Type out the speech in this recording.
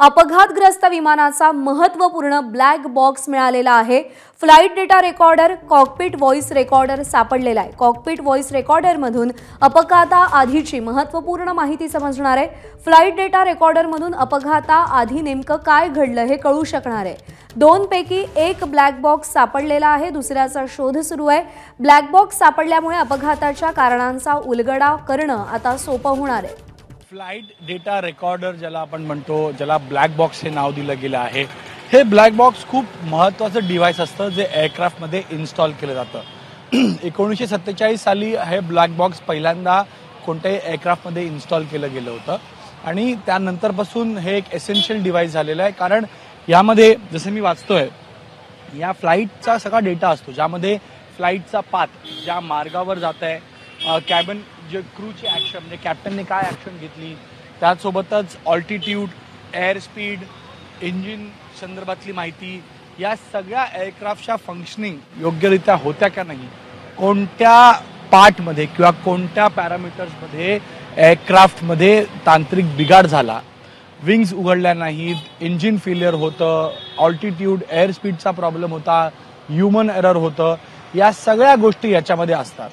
अपघातग्रस्त विमानाचा महत्त्वपूर्ण ब्लॅक बॉक्स मिळालेला आहे। Flight data recorder, cockpit voice recorder सापडलेला आहे। कॉकपिट व्हॉइस रेकॉर्डरमधून अपघाताआधीची महत्त्वपूर्ण माहिती समजणार आहे। फ्लाइट डेटा रेकॉर्डरमधून अपघाताआधी नेमकं काय घडलं हे कळू शकणार आहे। दोनपैकी एक ब्लॅक बॉक्स सापडलेला आहे, दुसऱ्याचा शोध सुरू आहे। ब्लॅक बॉक्स सापडल्यामुळे अपघाताच्या कारणांचा उलगडा करणं आता सोपं होणार आहे। फ्लाइट डेटा रेकॉर्डर ज्याला आपण म्हणतो, ज्याला ब्लॅक बॉक्स हे नाव दिलं गेलं आहे, हे ब्लॅक बॉक्स खूप महत्त्वाचं डिव्हाइस असतं जे एअरक्राफ्टमध्ये इन्स्टॉल केलं जातं। 1947 साली हे ब्लॅक बॉक्स पहिल्यांदा कोणत्याही एअरक्राफ्टमध्ये इन्स्टॉल केलं गेलं होतं आणि त्यानंतरपासून हे एक एसेन्शियल डिव्हाइस झालेलं आहे। कारण यामध्ये जसं मी वाचतोय, या फ्लाइटचा सगळा डेटा असतो, ज्यामध्ये फ्लाइटचा पाथ, ज्या मार्गावर जात आहे, कॅबिन जे क्रूची ॲक्शन म्हणजे कॅप्टनने काय ॲक्शन घेतली, त्यासोबतच ऑल्टिट्यूड, एअर स्पीड, इंजिन संदर्भातली माहिती, या सगळ्या एअरक्राफ्टच्या फंक्शनिंग योग्यरित्या होत्या का नाही, कोणत्या पार्टमध्ये किंवा कोणत्या पॅरामीटर्समध्ये एअरक्राफ्टमध्ये तांत्रिक बिघाड झाला, विंग्स उघडल्या नाहीत, इंजिन फेलियर होतं, ऑल्टिट्यूड एअर स्पीडचा प्रॉब्लेम होता, ह्युमन एरर होतं, या सगळ्या गोष्टी याच्यामध्ये असतात।